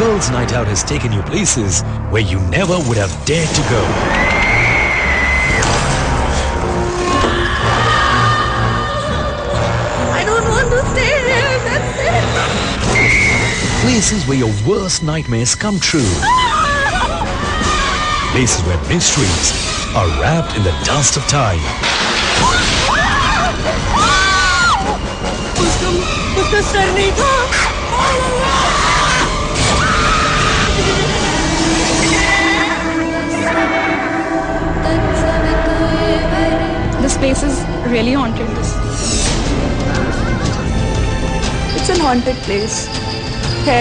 Girls' Night Out has taken you places where you never would have dared to go. I don't want to stay here, that's it. Places where your worst nightmares come true. Places where mysteries are wrapped in the dust of time. उसका sir नहीं था. This place is really haunted. It's an haunted place. है.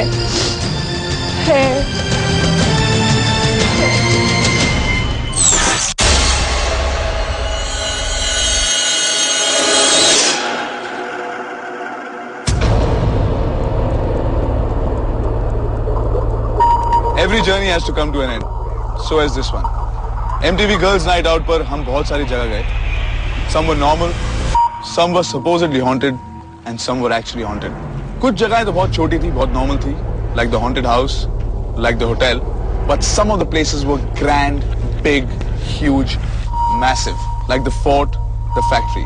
Every journey has to come to an end. So has this one. MTV Girls Night Out पर हम बहुत सारी जगह गए. Some were normal, some were supposedly haunted, and some were actually haunted. कुछ जगहें तो बहुत छोटी थी, बहुत normal थी, like the haunted house, like the hotel. But some of the places were grand, big, huge, massive, like the fort, the factory.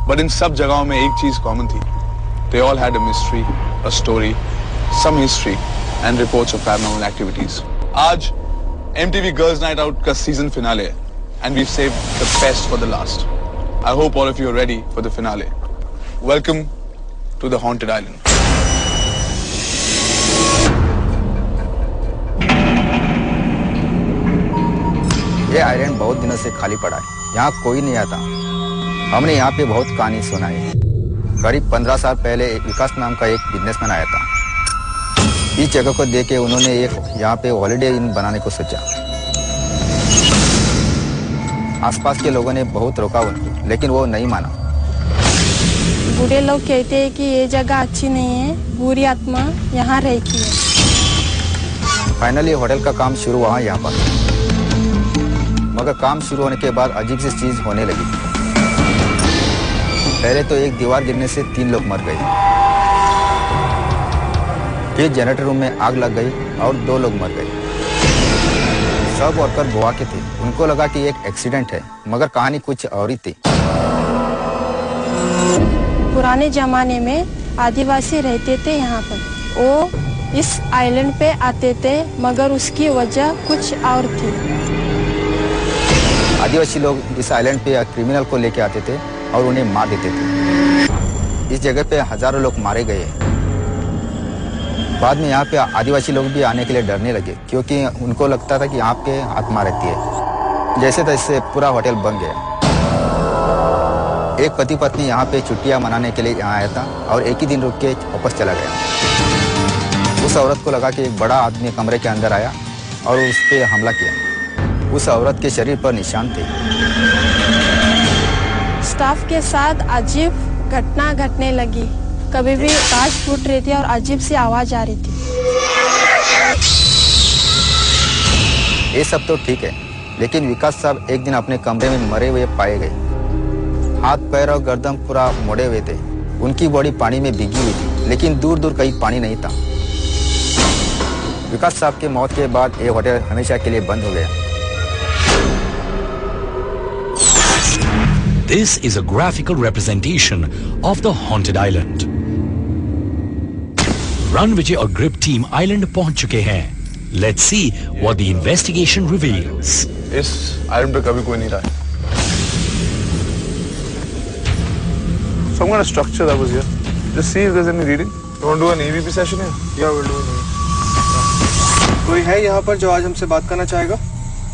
But in सब जगहों में एक चीज common थी. They all had a mystery, a story, some history, and reports of paranormal activities. आज MTV Girls Night Out का season finale है, and we've saved the best for the last. I hope all of you are ready for the finale. Welcome to the Haunted Island. ये island बहुत दिनों से खाली पड़ा है। यहाँ कोई नहीं आता। हमने यहाँ पे बहुत कहानी सुना है। करीब 15 साल पहले विकास नाम का एक बिजनेसमैन आया था। इस जगह को देख के उन्होंने एक यहाँ पे हॉलिडे इन बनाने को सोचा। आसपास के लोगों ने बहुत रोका उनको, लेकिन वो नहीं माना। बूढ़े लोग कहते हैं कि ये जगह अच्छी नहीं है, बुरी आत्मा यहाँ रहती है। फाइनली होटल का काम शुरू हुआ यहाँ पर, मगर काम शुरू होने के बाद अजीब सी चीज होने लगी। पहले तो एक दीवार गिरने से 3 लोग मर गए। फिर जनरेटर रूम में आग लग गई और 2 लोग मर गए। सब वर्कर गोवा के थे। उनको लगा कि एक एक्सीडेंट है, मगर कहानी कुछ और ही थी। पुराने जमाने में आदिवासी रहते थे यहाँ पर। वो इस आइलैंड पे आते थे, मगर उसकी वजह कुछ और थी। आदिवासी लोग इस आइलैंड पे क्रिमिनल को लेके आते थे और उन्हें मार देते थे। इस जगह पे हजारों लोग मारे गए। बाद में यहाँ पे आदिवासी लोग भी आने के लिए डरने लगे, क्योंकि उनको लगता था कि यहाँ पे आत्मा रहती है। जैसे तैसे पूरा होटल बन गया। एक पति पत्नी यहाँ पे छुट्टियाँ मनाने के लिए यहाँ आया था और एक ही दिन रुक के वापस चला गया। उस औरत को लगा कि एक बड़ा आदमी कमरे के अंदर आया और उस पर हमला किया। उस औरत के शरीर पर निशान थे। स्टाफ के साथ अजीब घटना घटने लगी। कभी भी कांच फूट रही थी और अजीब सी आवाज आ रही थी। ये सब तो ठीक है, लेकिन विकास साहब एक दिन अपने कमरे में मरे हुए पाए गए। हाथ पैर और गर्दन पूरा मोड़े हुए थे। उनकी बॉडी पानी में भीगी हुई थी, लेकिन दूर दूर कहीं पानी नहीं था। विकास साहब की मौत के बाद ये होटल हमेशा के लिए बंद हो गया। This is a graphical representation of the Haunted Island. Run Vijay और Grip Team Island पहुंच चुके हैं. Let's see what the investigation reveals. इस आइलैंड पे कभी कोई नहीं रहा है. Some kind of structure that was here. Just see if there's any reading. You want to do an EVP session here? Yeah, we'll do it. कोई है यहाँ पर जो आज हमसे बात करना चाहेगा?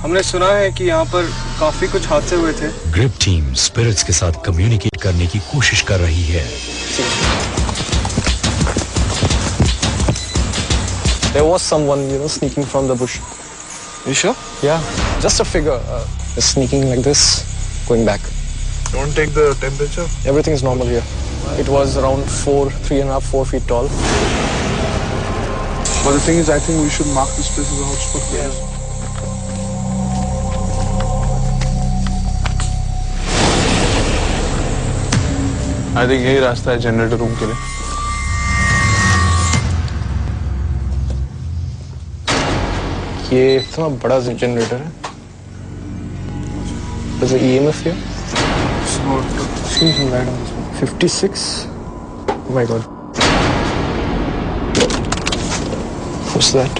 हमने सुना है कि यहाँ पर काफी कुछ हादसे हुए थे। ग्रिप टीम स्पिरिट्स के साथ कम्युनिकेट करने की कोशिश कर रही है। There was someone, sneaking from the bush. You sure? Yeah, just a figure, sneaking like this, going back. Don't take the temperature. Everything is normal here. It was around 3.5, 4 feet tall. But the thing is, I think we should mark this place as a hotspot. Yeah. I think यही रास्ता है generator room के लिए। ये इतना बड़ा generator है. There's an EMF here. See some light on this one. 56. Oh my god. What's that?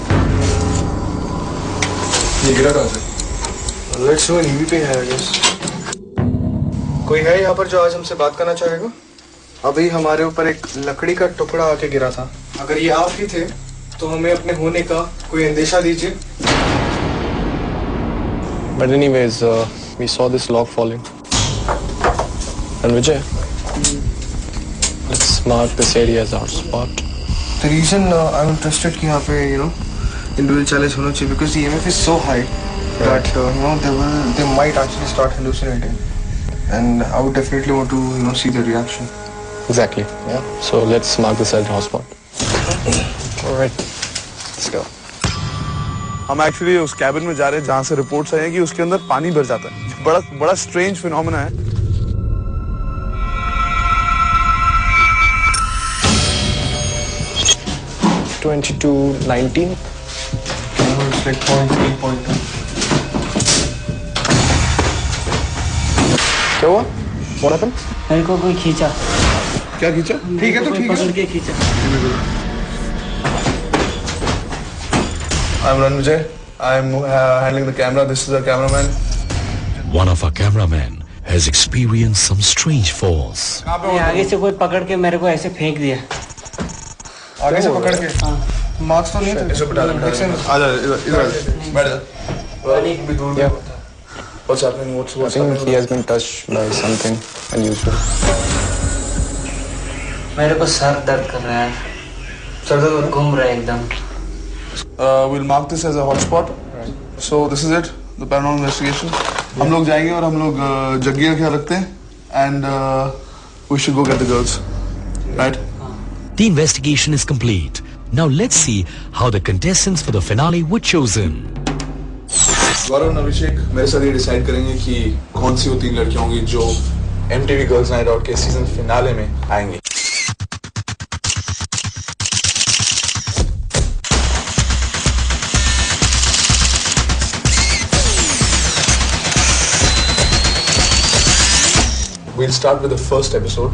ये गिरा कहाँ से? Let's do an EVP है, I guess. कोई है यहाँ पर जो आज हमसे बात करना चाहेगा? अभी हमारे ऊपर एक लकड़ी का टुकड़ा आके गिरा था. अगर ये आप ही थे, तो हमें अपने होने का कोई अंदेशा दीजिए. But anyways, we saw this log falling. And Vijay, let's mark this area as our spot. The reason I'm interested कि यहाँ पे individual challenge होना चाहिए because the EMF is so high that they might actually start hallucinating, and I would definitely want to see the reaction. Exactly. Yeah. So let's mark this as our spot. All right. Let's go. हम actually उस cabin में जा रहे हैं जहाँ से reports आई हैं कि उसके अंदर पानी भर जाता है. बड़ा स्ट्रेंज फिनोमेना है. $22.19. It's like 0.3. क्या हुआ? What happened? मेरे को कोई खींचा. क्या खींचा? ठीक है तो ठीक है. पकड़ के खींचा. I'm Ranvijay. I'm handling the camera. This is our cameraman. One of our cameramen has experienced some strange falls. आगे से कोई पकड़ के मेरे को ऐसे फेंक दिया. आगे से पकड़ के. मार्क्स तो नहीं थे. इसे बिठा ले. आ जा इधर बैठ जा. Yeah. What's happening? What's I think happening? he has been touched by something unusual. मेरे को सर दर्द कर रहा है. सर दर्द हो रहा है? घूम रहा है एकदम. We'll mark this as a hotspot. So this is it, the paranormal investigation. हम लोग जाएंगे और हम लोग जग्गी का ख्याल रखते हैं, and we should go get the girls, right? The investigation is complete. Now let's see how the contestants for the finale were chosen. गौरव और अभिषेक मेरे साथ ये डिसाइड करेंगे कि कौन सी वो 3 लड़कियां होंगी जो MTV गर्ल्स नाइट आउट के सीजन फिनाले में आएंगी. We'll start with the first episode,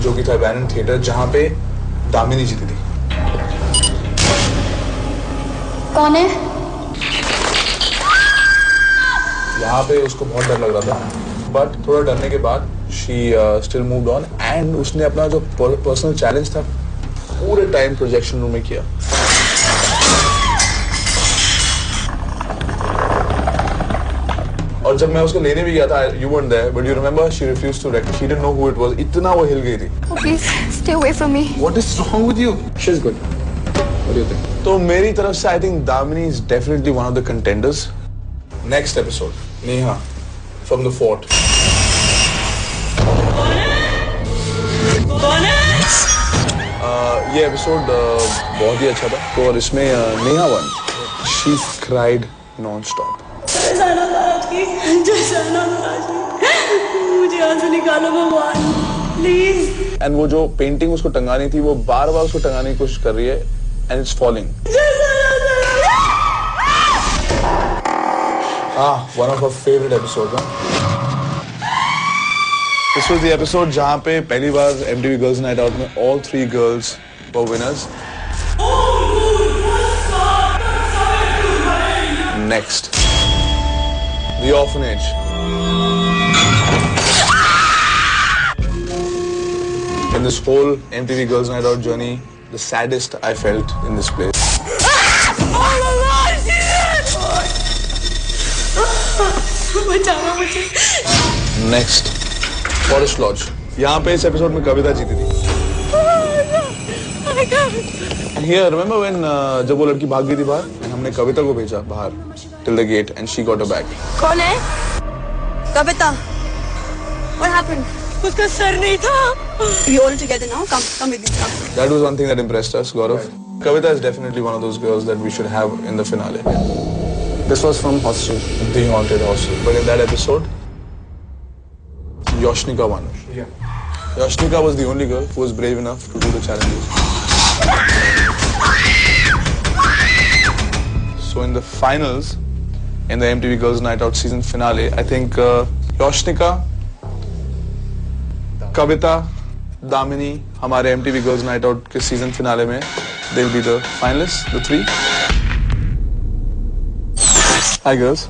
जो कि था Bannon Theatre, जहाँ पे दामिनी जीती थी. कौन है? यहाँ पे उसको बहुत डर लग रहा था, बट थोड़ा डरने के बाद she still moved on, and उसने अपना जो personal challenge था पूरे टाइम प्रोजेक्शन रूम में किया. और जब मैं उसको लेने भी गया था, you weren't there, but you remember she refused to record. She didn't know who it was. इतना वो हिल गई थी. Oh, please stay away from me. What is wrong with you? She's good. What do you think? तो मेरी तरफ से I think Damini is definitely one of the contenders. Next episode, Neha from the fort. ये episode बहुत ही अच्छा था. तो और इसमें Neha one. She cried non-stop. मुझे यहाँ से निकालो भगवान, प्लीज. एंड वो जो पेंटिंग उसको टंगानी थी, वो बार बार उसको टंगाने की कोशिश कर रही है, and it's falling. One of our favourite episode. This was the episode जहाँ पे पहली बार MTV गर्ल्स नाइट आउट में all 3 girls were winners. Next, the orphanage. In this whole MTV Girls Night Out journey, the saddest I felt in this place. बचाओ मुझे. Next, Forest Lodge. यहाँ पे इस एपिसोड में कविता जीती थी. Here, remember when जब वो लड़की भाग गई थी बाहर, हमने कविता को भेजा बाहर till the gate, and she got her back. कौन है? कविता. What happened? उसका सर नहीं था. We all together now. Come with me. Come. That was one thing that impressed us, Gaurav. Kavita is definitely one of those girls that we should have in the finale. This was from Hostel. The Haunted Hostel. But in that episode, Yoshnika won. Yeah. Yoshnika was the only girl who was brave enough to do the challenges. So in in the finals in the MTV Girls Night Out season finale. I think Yoshnika, Kavita, Damini, हमारे MTV Girls Night Out के season finale में they'll be the finalists, the three. Hi girls.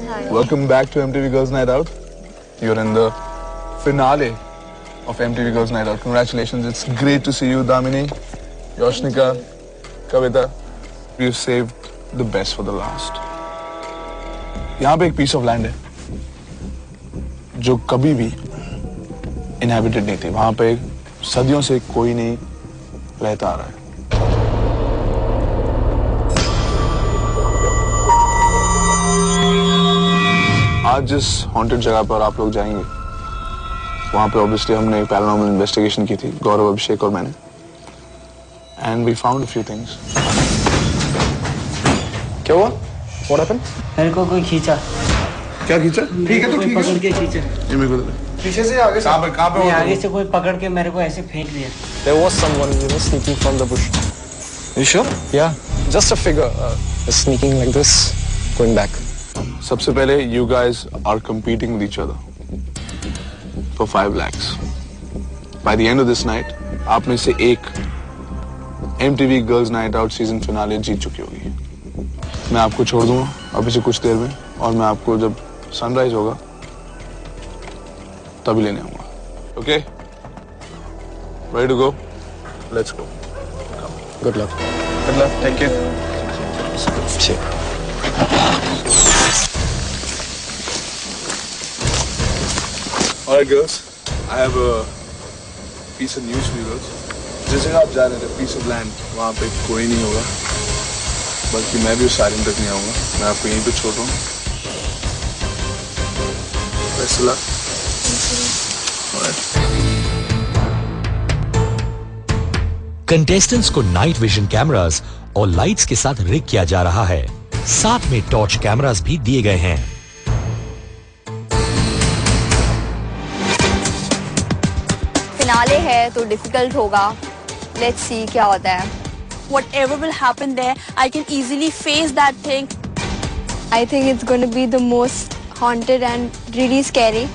Hi. Welcome back to MTV Girls Night Out. You're in the finale of MTV Girls Night Out. Congratulations. It's great to see you, Damini, Yoshnika, Kavita. We've saved the best for the last. यहाँ पे एक piece of land है जो कभी भी inhabited नहीं थी. वहाँ पे सदियों से कोई नहीं रहता आ रहा है. आज जिस हॉन्टेड जगह पर आप लोग जाएंगे वहाँ पे ऑब्वियसली हमने एक पैरानॉर्मल इन्वेस्टिगेशन की थी, गौरव, अभिषेक और मैंने. And we found a few things. क्या हुआ? What happened? मेरे को कोई खींचा. क्या खींचा? ठीक है तो ठीक पकड़ के खींचा. ये मेरे को पीछे से आगे से. कहाँ पे आगे से कोई पकड़ के मेरे को ऐसे फेंक दिया. There was someone, sneaking from the bush. You sure? Yeah, just a figure, sneaking like this, going back. सबसे पहले you guys are competing with each other for 5 lakhs. By the end of this night, आप में से एक MTV Girls Night Out season finale जीत चुकी होगी. मैं आपको छोड़ दूंगा अभी से कुछ देर में और मैं आपको जब सनराइज होगा तभी लेने आऊंगा. Okay? Ready to go? Let's go. Good luck. Good luck. Take care. Cheers. Alright girls, I have a piece of news for you girls. जिस जगह आप जा रहे थे, piece of land, वहाँ पे कोई नहीं होगा. बल्कि मैं भी उस आइलैंड तक नहीं आऊँगा. मैं आपको यहीं पे छोड़ रहा हूँ. Best of luck. Alright. Contestants को नाइट विजन कैमरास और लाइट्स के साथ रिग किया जा रहा है. साथ में टॉर्च कैमरास भी दिए गए हैं. फिनाले है तो डिफिकल्ट होगा. लेट्स सी क्या होता है. Whatever will happen there, I can easily face that thing. I think it's going to be the most haunted and really scary.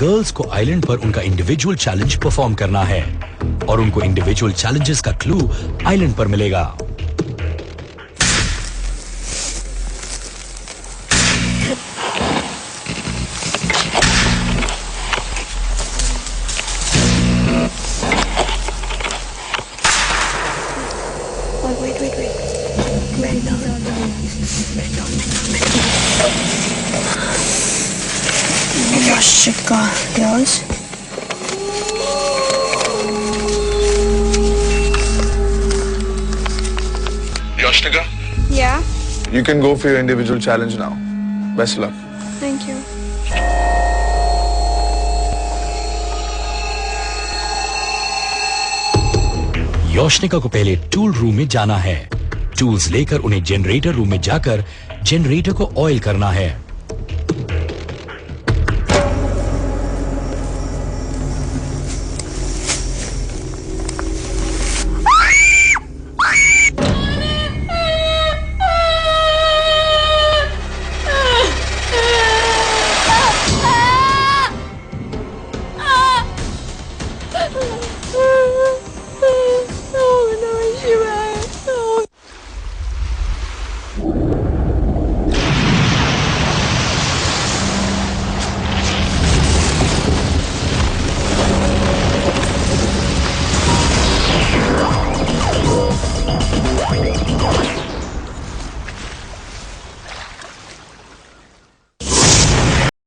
Girls को आइलैंड पर उनका इंडिविजुअल चैलेंज परफॉर्म करना है और उनको इंडिविजुअल चैलेंजेस का क्लू आइलैंड पर मिलेगा. Yoshika, yours? Yoshnika, Yeah, you can go for your individual challenge now. Best of luck. thank you. योशनिका को पहले टूल रूम में जाना है. टूल्स लेकर उन्हें जनरेटर रूम में जाकर जनरेटर को ऑयल करना है.